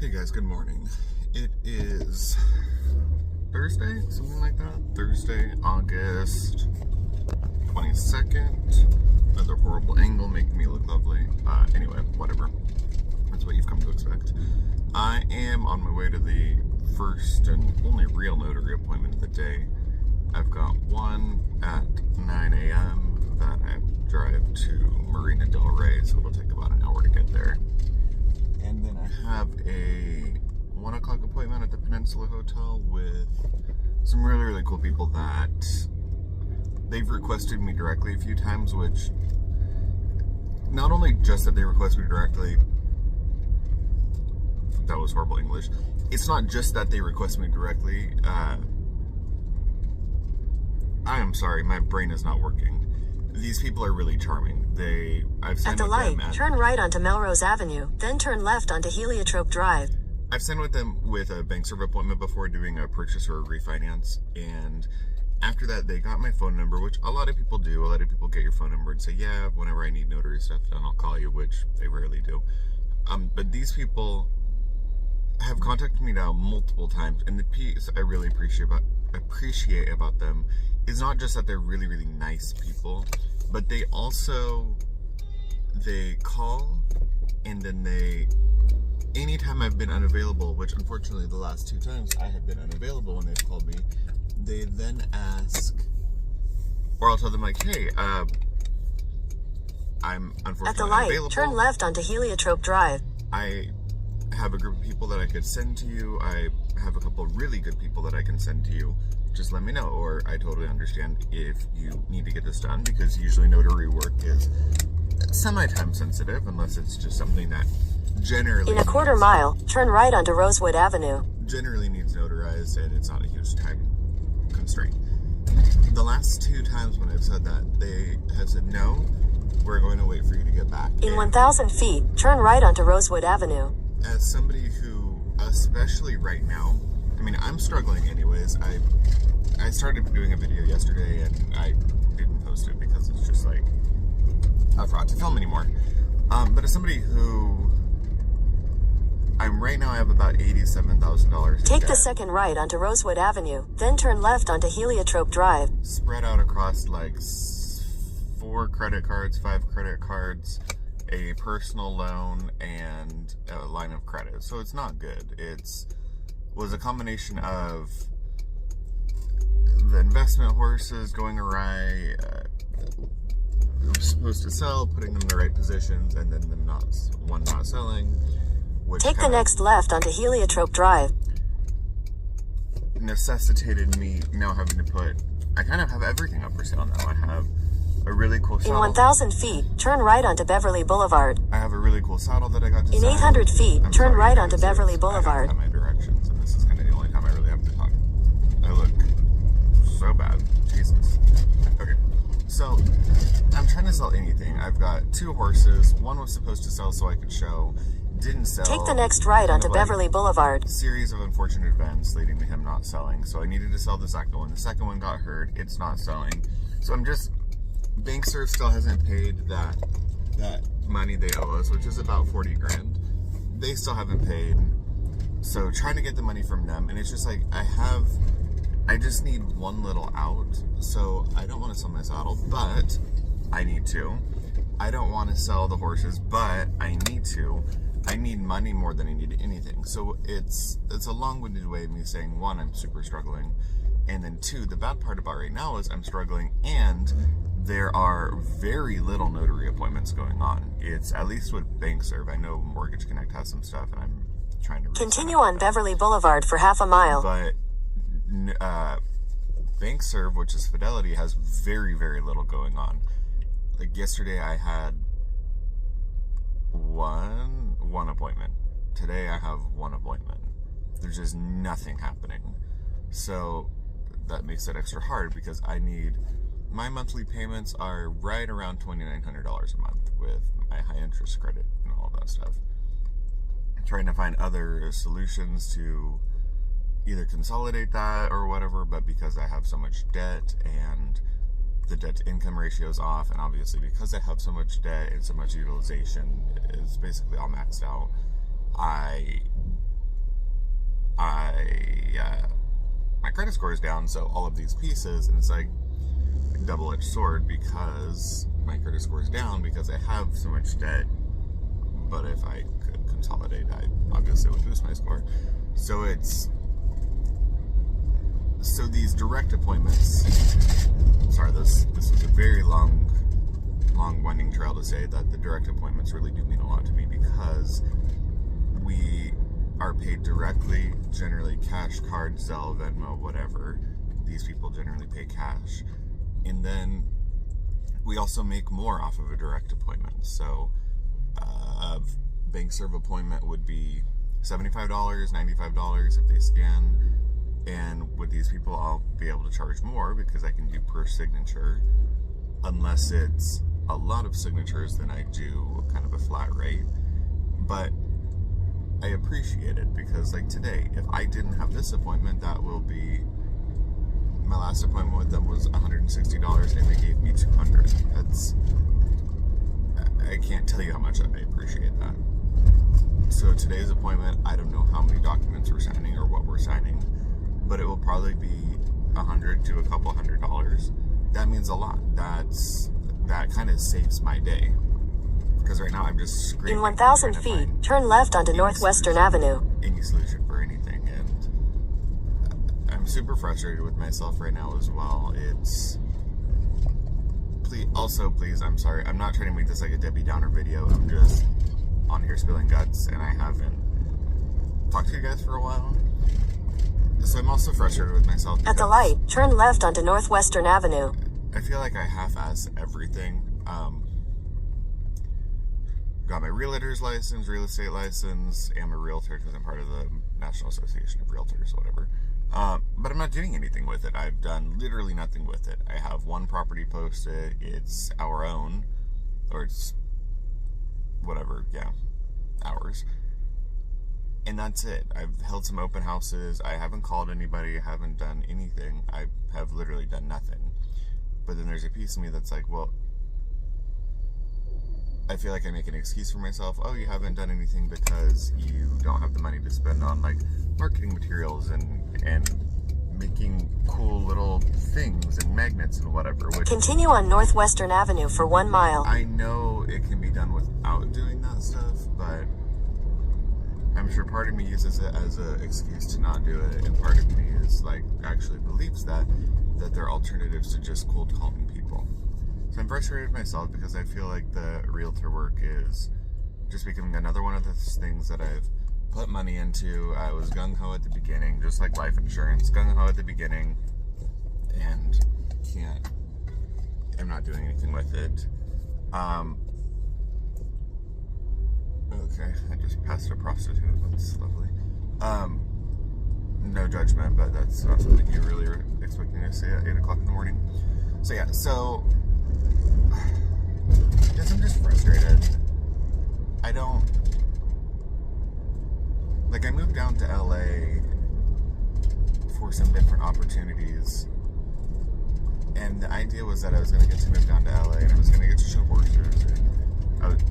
Hey guys, good morning. It is Thursday, something like that. Thursday, August 22nd. Another horrible angle making me look lovely. Anyway, whatever. That's what you've come to expect. I am on my way to the first and only real notary appointment of the day. I've got one at 9 a.m. that I drive to Marina Del Rey, so it'll take about an hour to get there. And then I have a 1 o'clock appointment at the Peninsula Hotel with some really, really cool people that they've requested me directly a few times, which not only just that they request me directly, that was horrible English. It's not just that they request me directly. I am sorry, my brain is not working. These people are really charming. I've At the light, turn right onto Melrose Avenue, then turn left onto Heliotrope Drive. I've signed with them with a bank serve appointment before doing a purchase or a refinance, and after that they got my phone number, which a lot of people do. A lot of people get your phone number and say, yeah, whenever I need notary stuff done, I'll call you, which they rarely do. But these people have contacted me now multiple times, and the piece I really appreciate about them is not just that they're really, really nice people, but they call, and then anytime I've been unavailable, which unfortunately the last 2 times I have been unavailable when they've called me, they then ask, or I'll tell them like, hey, I'm unfortunately At the light, unavailable. turn left onto Heliotrope Drive. I have a group of people that I could send to you. I have a couple of really good people that I can send to you. Just let me know, or I totally understand if you need to get this done, because usually notary work is semi-time sensitive, unless it's just something that generally... In a quarter mile, turn right onto Rosewood Avenue. Generally needs notarized, and it's not a huge time constraint. The last 2 times when I've said that, they have said, no, we're going to wait for you to get back. In 1,000 feet, turn right onto Rosewood Avenue. As somebody who, especially right now, I mean, I'm struggling anyways. I started doing a video yesterday, and I didn't post it because it's just like, I forgot to film anymore. But as somebody who, right now I have about $87,000. Take the second right onto Rosewood Avenue, then turn left onto Heliotrope Drive. Spread out across like 4 credit cards, 5 credit cards, a personal loan, and a line of credit. So it's not good. Was a combination of the investment horses going awry, supposed to sell, putting them in the right positions, and then them not selling. Which Take the next left onto Heliotrope Drive. Necessitated me now having to I kind of have everything up for sale now. I have a really cool saddle. In 1,000 feet, turn right onto Beverly Boulevard. I have a really cool saddle that I got to In 800 feet, turn right onto Beverly Boulevard. I don't have my directions, and this is kind of the only time I really have to talk. I look so bad. Jesus. Okay. So, I'm trying to sell anything. I've got 2 horses. One was supposed to sell so I could show. Didn't sell. Take the next right onto Beverly Boulevard. Series of unfortunate events leading to him not selling. So I needed to sell the second one. The second one got hurt. It's not selling. So I'm just... Bank serve still hasn't paid that money they owe us, which is about 40 grand. They still haven't paid. So trying to get the money from them, and it's just like I just need one little out. So I don't want to sell my saddle, but I need to. I don't want to sell the horses, but I need to. I need money more than I need anything. So it's a long-winded way of me saying, 1, I'm super struggling, and then 2, the bad part about right now is I'm struggling, and there are very little notary appointments going on. It's at least with bank serve. I know Mortgage Connect has some stuff, and I'm trying to continue on Beverly Boulevard for half a mile. But bank serve, which is Fidelity, has very, very little going on. Like yesterday, I had one appointment. Today, I have 1 appointment. There's just nothing happening. So that makes it extra hard, because my monthly payments are right around $2,900 a month with my high interest credit and all that stuff. I'm trying to find other solutions to either consolidate that or whatever, but because I have so much debt and the debt to income ratio is off, and obviously because I have so much debt and so much utilization, it's basically all maxed out, I my credit score is down, so all of these pieces, and it's like a double-edged sword because my credit score is down because I have so much debt. But if I could consolidate, I obviously would boost my score. So these direct appointments. Sorry, this is a very long winding trail to say that the direct appointments really do mean a lot to me because we are paid directly, generally cash, card, Zelle, Venmo, whatever. These people generally pay cash. And then we also make more off of a direct appointment. So a bank serve appointment would be $75, $95 if they scan. And with these people, I'll be able to charge more because I can do per signature. Unless it's a lot of signatures, then I do kind of a flat rate. But I appreciate it because, like today, if I didn't have this appointment, that will be my last appointment with them was $160 and they gave me $200. I can't tell you how much I appreciate that. So today's appointment, I don't know how many documents we're signing or what we're signing, but it will probably be $100 to a couple $100. That means a lot. That kind of saves my day. Because right now I'm just screaming. In 1,000 feet, turn left onto Northwestern Avenue. Any solution for anything, and I'm super frustrated with myself right now as well. Please, I'm sorry. I'm not trying to make this like a Debbie Downer video. I'm just on here spilling guts, and I haven't talked to you guys for a while. So I'm also frustrated with myself. At the light, turn left onto Northwestern Avenue. I feel like I half-ass everything. Got my realtor's license, real estate license, am a realtor because I'm part of the National Association of Realtors, whatever. But I'm not doing anything with it. I've done literally nothing with it. I have one property posted. It's our own, or it's whatever, yeah, ours. And that's it. I've held some open houses. I haven't called anybody. I haven't done anything. I have literally done nothing. But then there's a piece of me that's like, well, I feel like I make an excuse for myself. Oh, you haven't done anything because you don't have the money to spend on like marketing materials and making cool little things and magnets and whatever. Which continue on Northwestern Avenue for 1 mile. I know it can be done without doing that stuff, but I'm sure part of me uses it as an excuse to not do it, and part of me is like actually believes that there are alternatives to just cold calling people. So I'm frustrated with myself because I feel like the realtor work is just becoming another one of those things that I've put money into. I was gung-ho at the beginning, just like life insurance, gung-ho at the beginning, and I'm not doing anything with it. Okay, I just passed a prostitute. That's lovely. No judgment, but that's not something you really were expecting to see at 8 o'clock in the morning. So yeah, I guess I'm just frustrated. I moved down to LA for some different opportunities, and the idea was that I was going to get to move down to LA and I was going to get to show horses.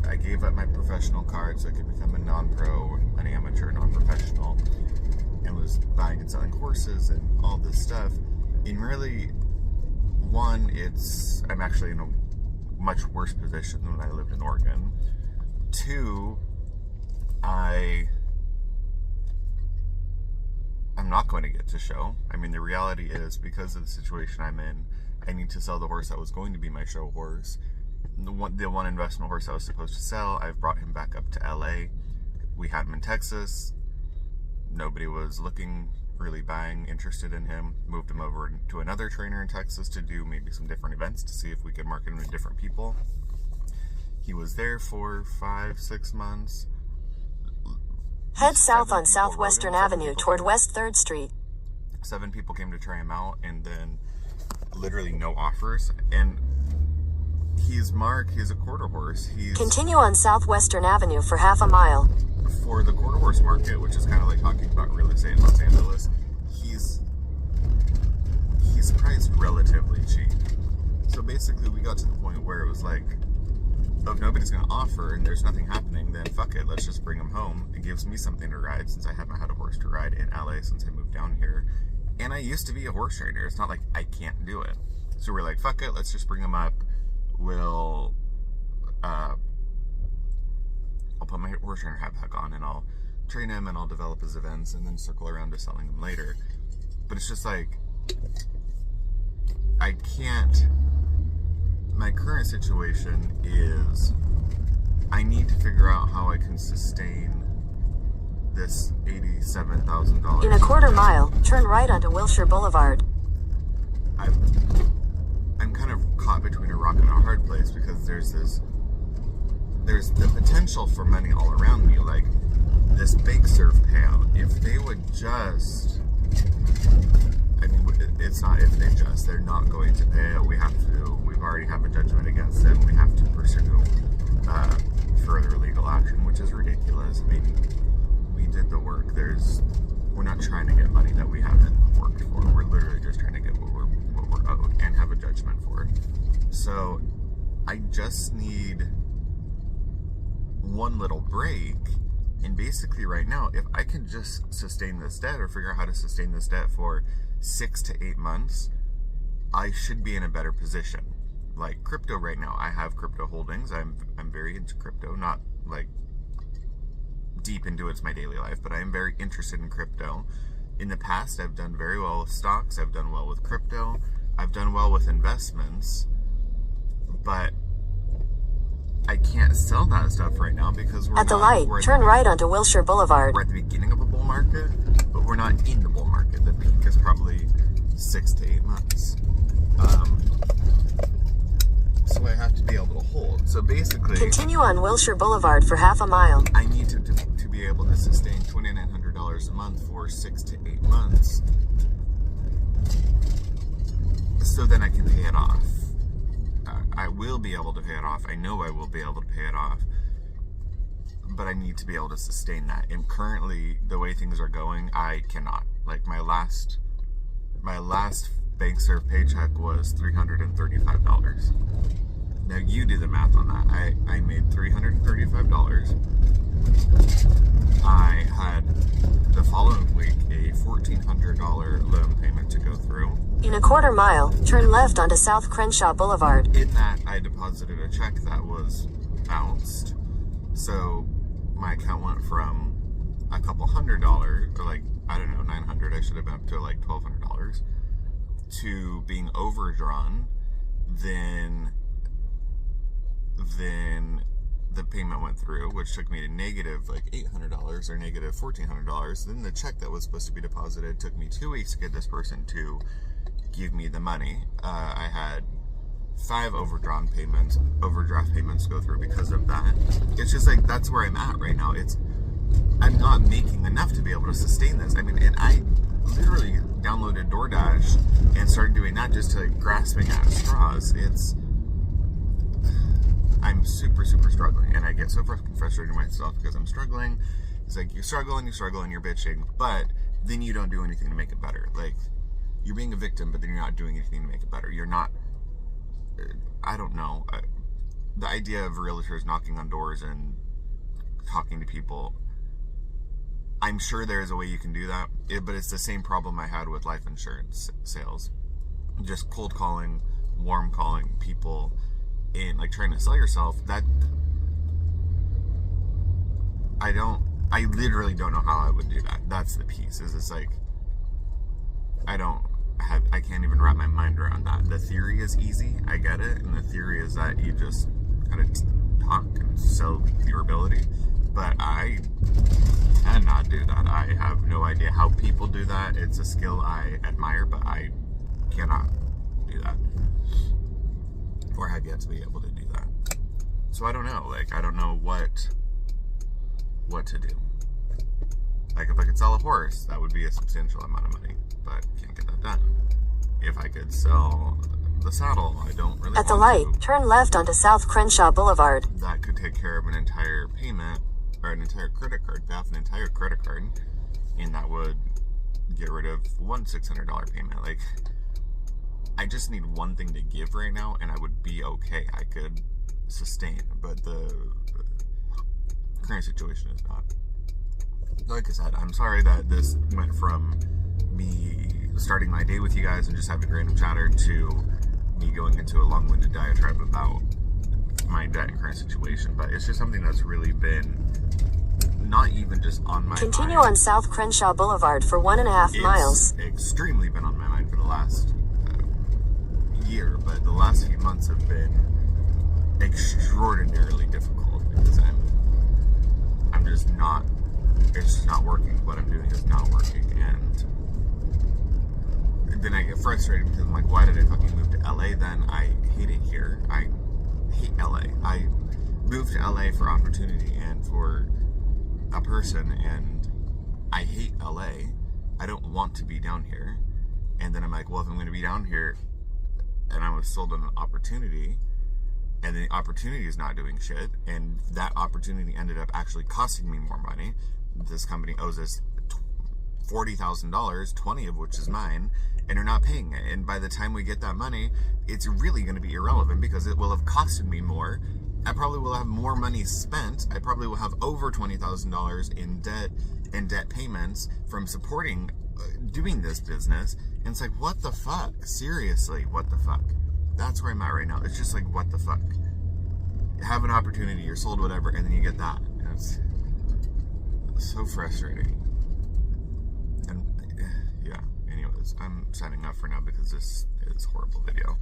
I gave up my professional card so I could become a non-pro, an amateur, non-professional, and was buying and selling horses and all this stuff. And really, one, I'm actually in a much worse position than when I lived in Oregon. Two, I'm not going to get to show. I mean, the reality is, because of the situation I'm in, I need to sell the horse that was going to be my show horse. The one investment horse I was supposed to sell, I've brought him back up to LA. We had him in Texas. Nobody was looking, really buying, interested in him. Moved him over to another trainer in Texas to do maybe some different events to see if we could market him to different people. He was there for 5-6 months. Head south on Southwestern Avenue toward West 3rd Street. 7 people came to try him out, and then literally no offers. And he's a quarter horse. Continue on Southwestern Avenue for half a mile. For the quarter horse market, which is kind of like talking about real estate in Los Angeles, he's priced relatively cheap. So basically we got to the point where it was like, if nobody's going to offer and there's nothing happening, then fuck it, let's just bring him home. It gives me something to ride, since I haven't had a horse to ride in LA since I moved down here. And I used to be a horse rider. It's not like I can't do it. So we're like, fuck it, let's just bring him up. I'll put my horse trainer hat back on and I'll train him and I'll develop his events and then circle around to selling them later. But it's just like, I can't. My current situation is I need to figure out how I can sustain this $87,000. In a quarter mile, turn right onto Wilshire Boulevard. I'm kind of caught between a rock and a hard place, because there's the potential for money all around me, like this bank serve payout. If they would just, I mean, it's not if they just, they're not going to pay it. We've already have a judgment against them. We have to pursue further legal action, which is ridiculous. I mean, we did the work. We're not trying to get money that we haven't worked for. We're literally just trying to get what we're owed and have a judgment for. So I just need one little break. And basically right now, if I can just sustain this debt or figure out how to sustain this debt for 6 to 8 months, I should be in a better position. Like crypto right now, I have crypto holdings. I'm very into crypto, not like deep into it's my daily life, but I am very interested in crypto. In the past, I've done very well with stocks. I've done well with crypto. I've done well with investments, but I can't sell that stuff right now because At the light, turn right onto Wilshire Boulevard. We're at the beginning of a bull market, but we're not in the bull market. The peak is probably 6 to 8 months. So I have to be able to hold. So basically, continue on Wilshire Boulevard for half a mile. I need to be able to sustain $2,900 a month for 6 to 8 months, so then I can pay it off. I will be able to pay it off. I know I will be able to pay it off, but I need to be able to sustain that. And currently, the way things are going, I cannot. Like my last bank serve paycheck was $335. Now you do the math on that. I made $335. I had the following week a $1,400 loan payment to go through. In a quarter mile, turn left onto South Crenshaw Boulevard. In that, I deposited a check that was bounced. So my account went from a couple $100, or like, I don't know, $900, I should have been up to like $1,200, to being overdrawn. Then the payment went through, which took me to negative like $800 or negative $1,400. Then the check that was supposed to be deposited took me 2 weeks to get this person to give me the money. I had 5 overdraft payments go through because of that. It's just like, that's where I'm at right now. I'm not making enough to be able to sustain this. I mean, and I literally downloaded DoorDash and started doing that just to grasping at straws. I'm super, super struggling, and I get so frustrated with myself because I'm struggling. It's like, you struggle and you're bitching, but then you don't do anything to make it better. Like, you're being a victim, but then you're not doing anything to make it better. You're not, I don't know. The idea of realtors knocking on doors and talking to people, I'm sure there is a way you can do that, but it's the same problem I had with life insurance sales. Just cold calling, warm calling people, and like trying to sell yourself. That I literally don't know how I would do that. That's the piece. Is it's like, I can't even wrap my mind around that. The theory is easy, I get it, and the theory is that you just kind of talk and sell your ability, but I cannot do that. I have no idea how people do that. It's a skill I admire, but I cannot do that, or have yet to be able to do that. So I don't know. Like, I don't know what to do. Like, if I could sell a horse, that would be a substantial amount of money, but can't get that done. If I could sell the saddle, I don't really At the light, turn left onto South Crenshaw Boulevard. That could take care of an entire payment, or an entire credit card, pay off an entire credit card, and that would get rid of one $600 payment. Like, I just need one thing to give right now, and I would be okay. I could sustain, but the current situation is not. Like I said, I'm sorry that this went from me starting my day with you guys and just having random chatter to me going into a long-winded diatribe about my debt and current situation, but it's just something that's really been not even just on my Continue mind. on South Crenshaw Boulevard for 1.5 miles. It's extremely been on my mind for the last year, but the last few months have been extraordinarily difficult because I'm just not, it's just not working. What I'm doing is not working, and then I get frustrated because I'm like, why did I fucking move to LA then? I hate it here. I hate LA. I moved to LA for opportunity and for a person, and I hate LA. I don't want to be down here. And then I'm like, well, if I'm going to be down here and I was sold an opportunity and the opportunity is not doing shit, and that opportunity ended up actually costing me more money. This company owes us $40,000, 20 of which is mine, and they're not paying it. And by the time we get that money, it's really going to be irrelevant because it will have costed me more. I probably will have more money spent. I probably will have over $20,000 in debt and debt payments from supporting doing this business. And it's like, what the fuck? Seriously, what the fuck? That's where I'm at right now. It's just like, what the fuck? Have an opportunity, you're sold whatever, and then you get that. And it's so frustrating. And yeah, anyways, I'm signing off for now because this is a horrible video.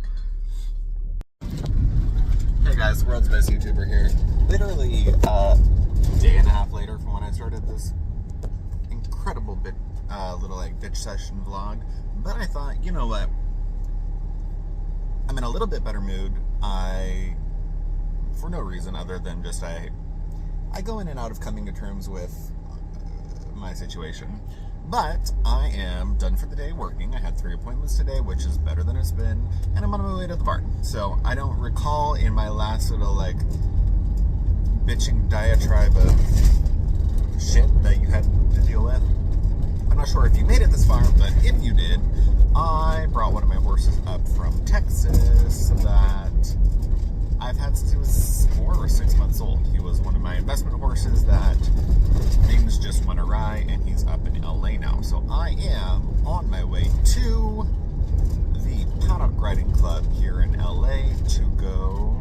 Hey guys, world's best YouTuber here. Literally a day and a half later from when I started this incredible little like bitch session vlog. But I thought, you know what? I'm in a little bit better mood. For no reason other than just I go in and out of coming to terms with my situation. But I am done for the day working. I had 3 appointments today, which is better than it's been, and I'm on my way to the barn. So I don't recall in my last little like bitching diatribe of shit that you had to deal with. I'm not sure if you made it this far, but if you did, I brought one of my horses up from Texas that I've had since he was 4 or 6 months old. He was one of my investment horses that things just went awry, and he's up in LA now. So I am on my way to the Paddock Riding Club here in LA to go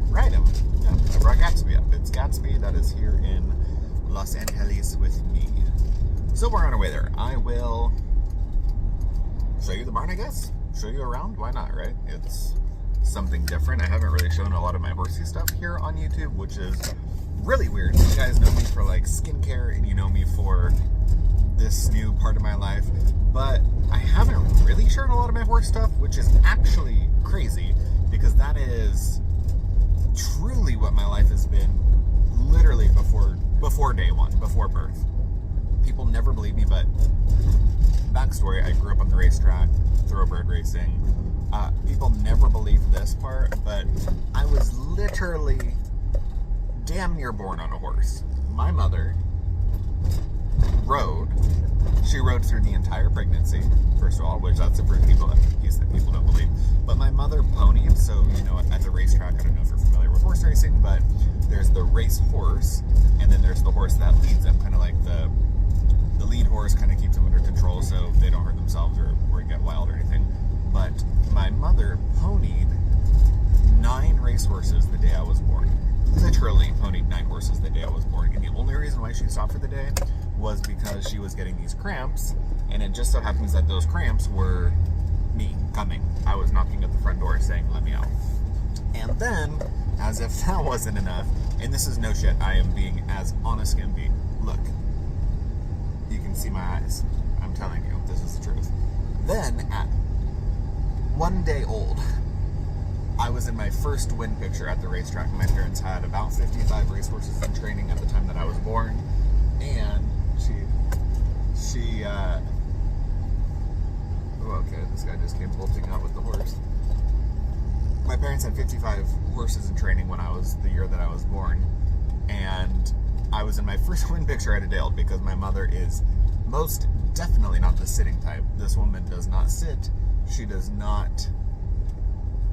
ride him. Yeah, I brought Gatsby up. It's Gatsby that is here in Los Angeles with me. So we're on our way there. I will show you the barn, I guess. Show you around. Why not, right? It's something different. I haven't really shown a lot of my horsey stuff here on YouTube, which is really weird. You guys know me for like skincare, and you know me for this new part of my life, but I haven't really shared a lot of my horse stuff, which is actually crazy because that is truly what my life has been literally before day one, before birth. People never believe me, but backstory, I grew up on the racetrack, thoroughbred racing. People never believe this part, but I was literally damn near born on a horse. My mother rode. She rode through the entire pregnancy, first of all, which that's a piece that people don't believe. But my mother ponied, so, you know, at the racetrack, I don't know if you're familiar with horse racing, but there's the race horse, and then there's the horse that leads them, kind of like the lead horse kind of keeps them under control so they don't hurt themselves or get wild or anything. But my mother ponied 9 racehorses the day I was born. Literally ponied 9 horses the day I was born. And the only reason why she stopped for the day was because she was getting these cramps, and it just so happens that those cramps were me coming. I was knocking at the front door saying, let me out. And then, as if that wasn't enough, and this is no shit, I am being as honest can be. Look, you can see my eyes. I'm telling you, this is the truth. Then, at 1 day old, I was in my first win picture at the racetrack. My parents had about 55 racehorses in training at the time that I was born, and okay, this guy just came bolting out with the horse. My parents had 55 horses in training when I was the year that I was born, and I was in my first win picture at a day old because my mother is most definitely not the sitting type. This woman does not sit. She does not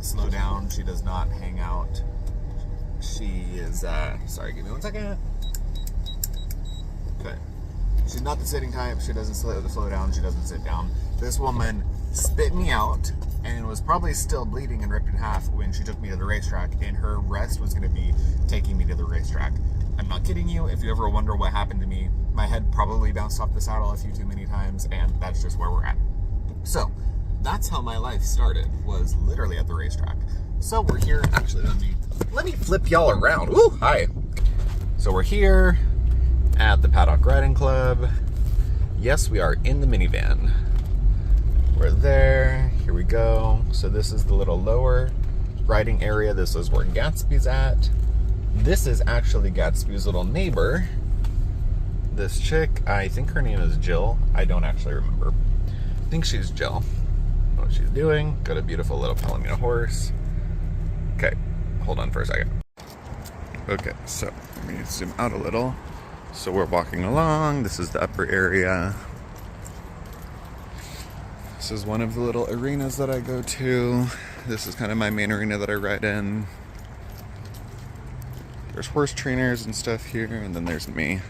slow down. She does not hang out. She is, sorry, give me 1 second. Okay. She's not the sitting type. She doesn't slow down. She doesn't sit down. This woman spit me out and was probably still bleeding and ripped in half when she took me to the racetrack, and her rest was going to be taking me to the racetrack. I'm not kidding you. If you ever wonder what happened to me, my head probably bounced off the saddle a few too many times, and that's just where we're at. So that's how my life started, was literally at the racetrack. So we're here. Actually, let me flip y'all around. Woo, hi. So we're here at the Paddock Riding Club. Yes, we are in the minivan. We're there. Here we go. So this is the little lower riding area. This is where Gatsby's at. This is actually Gatsby's little neighbor. This chick, I think her name is Jill. I don't actually remember. I think she's Jill. What she's doing. Got a beautiful little Palomino horse. Okay, hold on for a second. Okay, so let me zoom out a little. So we're walking along. This is the upper area. This is one of the little arenas that I go to. This is kind of my main arena that I ride in. There's horse trainers and stuff here, and then there's me.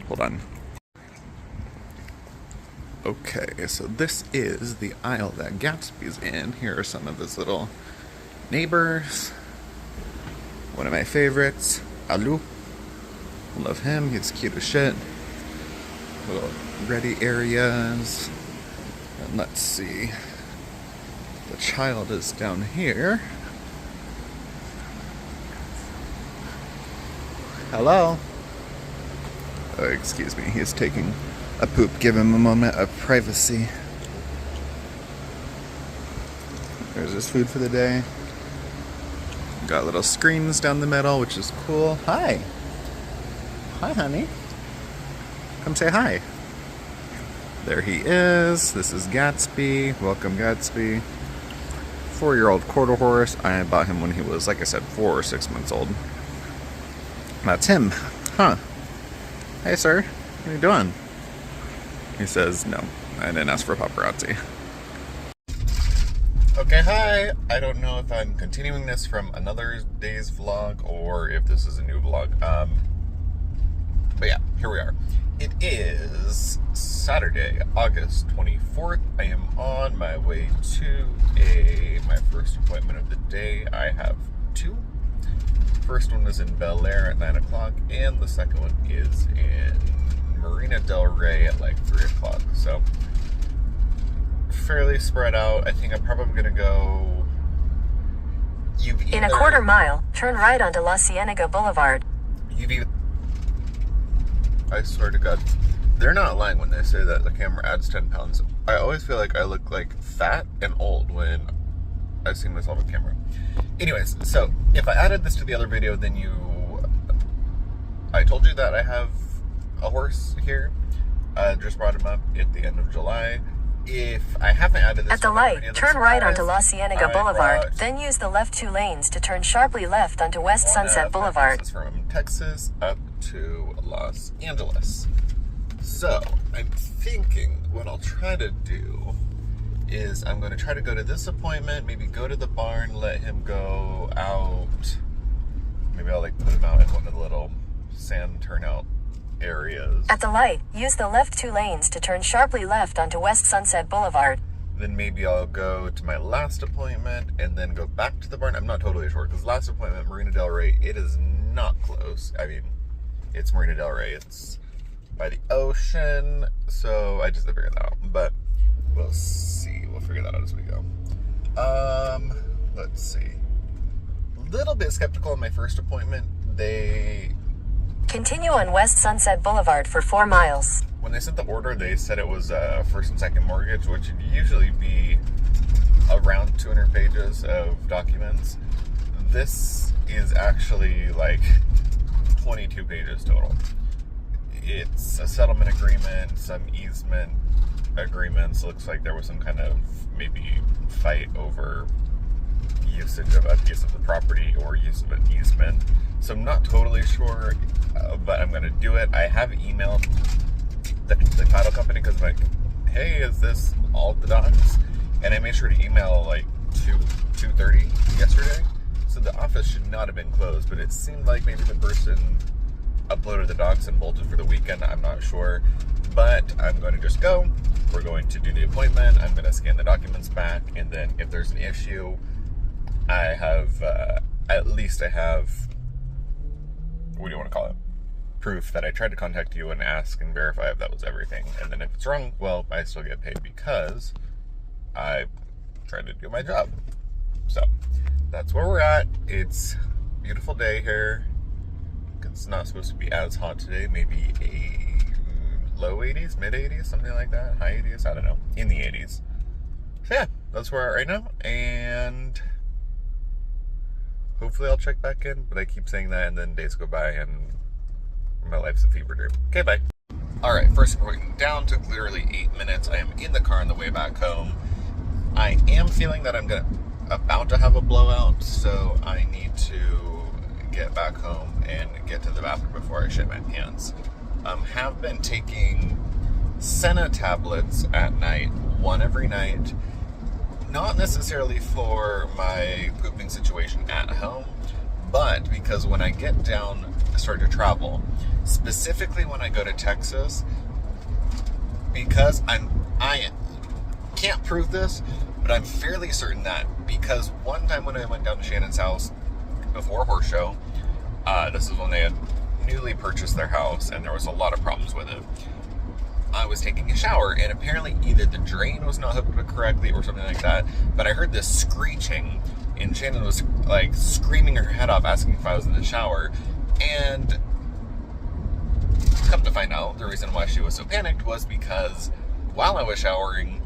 Hold on. Okay, so this is the aisle that Gatsby's in. Here are some of his little neighbors. One of my favorites, Alu. Love him, he's cute as shit. Little ready areas. And let's see. The child is down here. Hello? Oh, excuse me, he's taking a poop. Give him a moment of privacy. There's his food for the day. Got little screens down the middle, which is cool. Hi. Hi, honey. Come say hi. There he is. This is Gatsby. Welcome, Gatsby. 4-year-old quarter horse. I bought him when he was, like I said, 4 or 6 months old. That's him. Huh. Hey, sir. What are you doing? He says, no, I didn't ask for paparazzi. Okay, hi. I don't know if I'm continuing this from another day's vlog or if this is a new vlog. But yeah, here we are. It is Saturday, August 24th. I am on my way to my first appointment of the day. I have 2. First one is in Bel Air at 9 o'clock, and the second one is in Marina Del Rey at like 3 o'clock. So fairly spread out. I think I'm probably gonna go. In a quarter mile, turn right onto La Cienega Boulevard. I swear to God, they're not lying when they say that the camera adds 10 pounds. I always feel like I look like fat and old when I see myself on camera. Anyways, so if I added this to the other video, then I told you that I have a horse here. I just brought him up at the end of July. If I haven't added this at the light, turn right onto La Cienega Boulevard, then use the left 2 lanes to turn sharply left onto West Sunset Boulevard. This is from Texas up to Los Angeles. So I'm thinking what I'll try to do is I'm going to try to go to this appointment, maybe go to the barn, let him go out. Maybe I'll like put him out in one of the little sand turnout areas. At the light, use the left 2 lanes to turn sharply left onto West Sunset Boulevard. Then maybe I'll go to my last appointment and then go back to the barn. I'm not totally sure because last appointment, Marina Del Rey, it is not close. I mean, it's Marina Del Rey. It's by the ocean, so I just have to figure that out. But we'll see. We'll figure that out as we go. Let's see. A little bit skeptical on my first appointment. Continue on West Sunset Boulevard for 4 miles. When they sent the order, they said it was a first and second mortgage, which would usually be around 200 pages of documents. This is actually like 22 pages total. It's a settlement agreement, some easement agreements. Looks like there was some kind of maybe fight over usage of a piece of the property or use of an easement. So I'm not totally sure, but I'm going to do it. I have emailed the title company because I'm like, hey, is this all the docs? And I made sure to email like 2:30 yesterday. So the office should not have been closed, but it seemed like maybe the person uploaded the docs and bolted for the weekend. I'm not sure, but I'm going to just go. We're going to do the appointment. I'm going to scan the documents back, and then if there's an issue, I have, at least I have, what do you want to call it? Proof that I tried to contact you and ask and verify if that was everything. And then if it's wrong, well, I still get paid because I tried to do my job. So that's where we're at. It's a beautiful day here. It's not supposed to be as hot today. Maybe a low 80s, mid 80s, something like that. High 80s, I don't know. In the 80s. So yeah, that's where we're at right now. And hopefully I'll check back in. But I keep saying that and then days go by and my life's a fever dream. Okay, bye. Alright, first appointment down. Took literally 8 minutes. I am in the car on the way back home. I am feeling that I'm about to have a blowout, so I need to get back home and get to the bathroom before I shit my pants. Have been taking Senna tablets at night, one every night. Not necessarily for my pooping situation at home, but because when I get down, start to travel, specifically when I go to Texas, because I can't prove this, but I'm fairly certain that because one time when I went down to Shannon's house before horse show, this is when they had newly purchased their house and there was a lot of problems with it. I was taking a shower and apparently either the drain was not hooked up correctly or something like that, but I heard this screeching and Shannon was like screaming her head off asking if I was in the shower, and come to find out the reason why she was so panicked was because while I was showering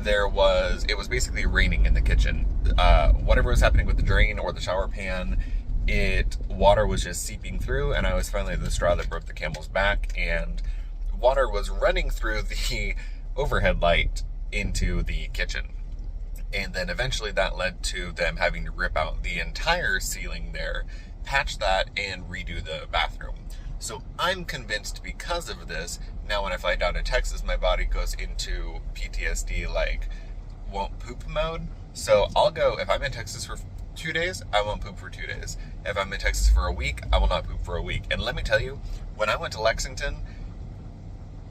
it was basically raining in the kitchen. Whatever was happening with the drain or the shower pan, water was just seeping through, and I was finally the straw that broke the camel's back, and water was running through the overhead light into the kitchen. And then eventually that led to them having to rip out the entire ceiling there, patch that, and redo the bathroom. So I'm convinced because of this, now when I fly down to Texas, my body goes into PTSD, like, won't poop mode. So I'll go, if I'm in Texas for 2 days, I won't poop for 2 days. If I'm in Texas for a week, I will not poop for a week. And let me tell you, when I went to Lexington,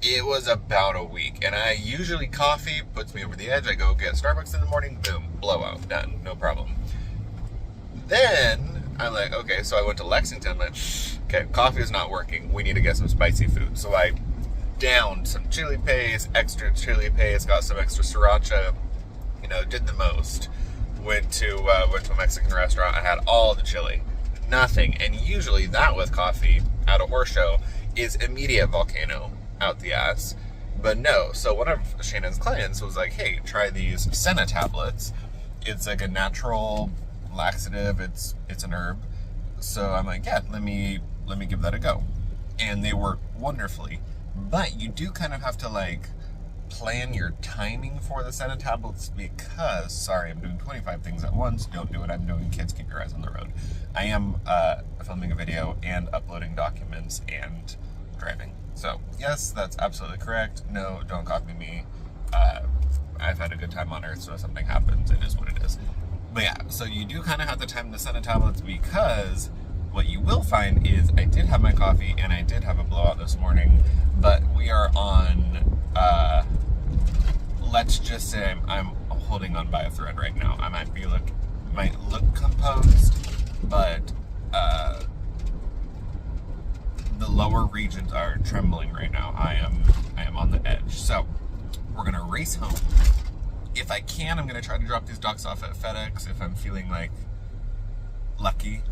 it was about a week. And I usually, coffee puts me over the edge. I go get Starbucks in the morning, boom, blowout, done, no problem. Then I'm like, okay, so I went to Lexington, like, okay, coffee is not working. We need to get some spicy food. So I downed some chili paste, extra chili paste, got some extra sriracha, did the most. Went to a Mexican restaurant. I had all the chili, nothing. And usually that with coffee at a horse show is immediate volcano out the ass. But no, so one of Shannon's clients was like, hey, try these Senna tablets. It's like a natural laxative, it's an herb. So I'm like, yeah, let me give that a go. And they work wonderfully. But you do kind of have to like plan your timing for the Senna tablets because, sorry, I'm doing 25 things at once. Don't do it. I'm doing kids, keep your eyes on the road. I am filming a video and uploading documents and driving. So yes, that's absolutely correct. No, don't copy me. I've had a good time on Earth, so if something happens, it is what it is. But yeah, so you do kind of have to time the Senna tablets because what you will find is I did have my coffee and I did have a blowout this morning, but we are on, let's just say I'm holding on by a thread right now. I might look composed, but the lower regions are trembling right now. I am on the edge. So we're gonna race home. If I can, I'm gonna try to drop these docs off at FedEx if I'm feeling like lucky.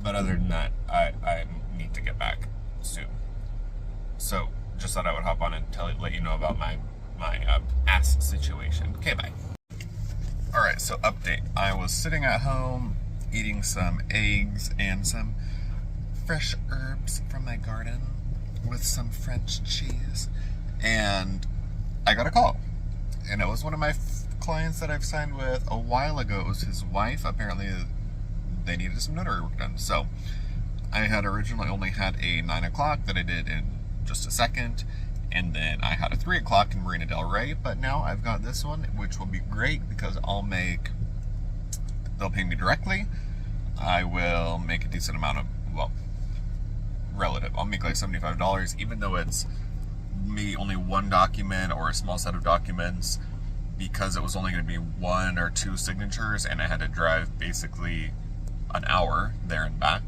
But other than that, I need to get back soon. So just thought I would hop on and let you know about my ass situation. Okay, bye. All right, so update. I was sitting at home eating some eggs and some fresh herbs from my garden with some French cheese, and I got a call. And it was one of my clients that I've signed with a while ago. It was his wife. Apparently they needed some notary work done. So I had originally only had a 9 o'clock that I did in just a second. And then I had a 3 o'clock in Marina Del Rey. But now I've got this one, which will be great because they'll pay me directly. I will make a decent amount of, well, relative. I'll make like $75, even though it's maybe only one document or a small set of documents, because it was only going to be 1 or 2 signatures and I had to drive basically an hour there and back.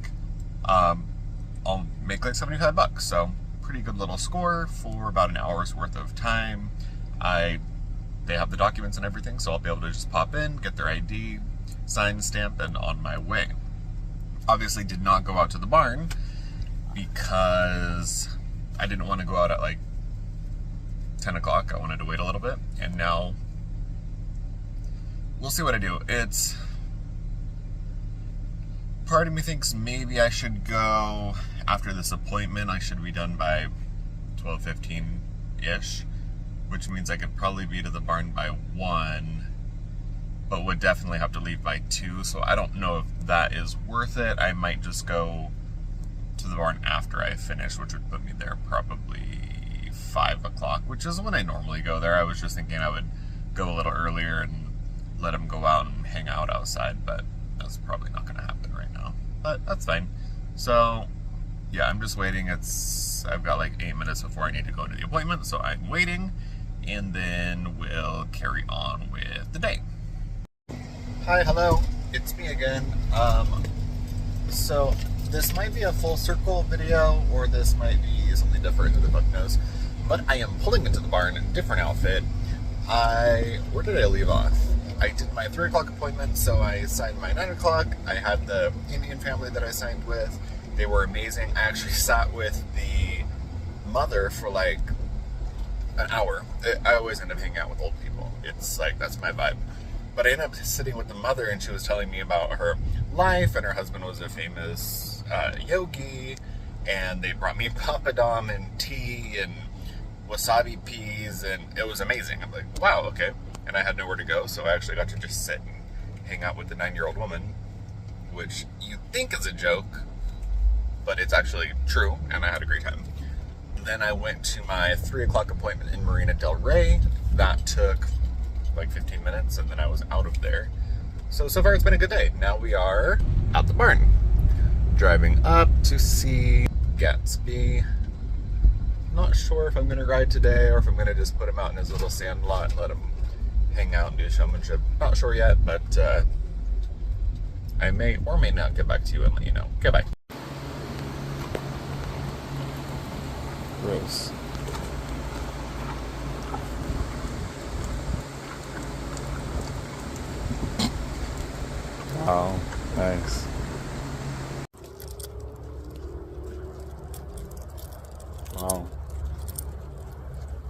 I'll make like $75. So pretty good little score for about an hour's worth of time. They have the documents and everything, so I'll be able to just pop in, get their ID, sign, stamp, and on my way. Obviously did not go out to the barn because I didn't want to go out at like 10 o'clock. I wanted to wait a little bit, and now we'll see what I do. Part of me thinks maybe I should go after this appointment. I should be done by 12:15-ish, which means I could probably be to the barn by 1, but would definitely have to leave by 2, so I don't know if that is worth it. I might just go to the barn after I finish, which would put me there probably 5 o'clock, which is when I normally go there. I was just thinking I would go a little earlier and let them go out and hang out outside, but that's probably not going to happen right now. But that's fine. So, yeah, I'm just waiting. I've got like 8 minutes before I need to go to the appointment, so I'm waiting, and then we'll carry on with the day. Hi, hello. It's me again. So this might be a full circle video, or this might be something different, who the fuck knows. But I am pulling into the barn in a different outfit. Where did I leave off? I did my 3 o'clock appointment, so I signed my 9 o'clock. I had the Indian family that I signed with. They were amazing. I actually sat with the mother for like an hour. I always end up hanging out with old people. It's like, that's my vibe. But I ended up sitting with the mother, and she was telling me about her life, and her husband was a famous yogi, and they brought me papadum and tea and wasabi peas, and it was amazing. I'm like, wow, okay. And I had nowhere to go, so I actually got to just sit and hang out with the 9-year-old woman, which you think is a joke, but it's actually true, and I had a great time. Then I went to my 3 o'clock appointment in Marina Del Rey. That took like 15 minutes, and then I was out of there. So far it's been a good day. Now we are at the barn, driving up to see Gatsby. Not sure if I'm going to ride today, or if I'm going to just put him out in his little sand lot and let him hang out and do showmanship. Not sure yet, but I may or may not get back to you and let you know. Okay, bye. Gross. Wow, nice. Wow.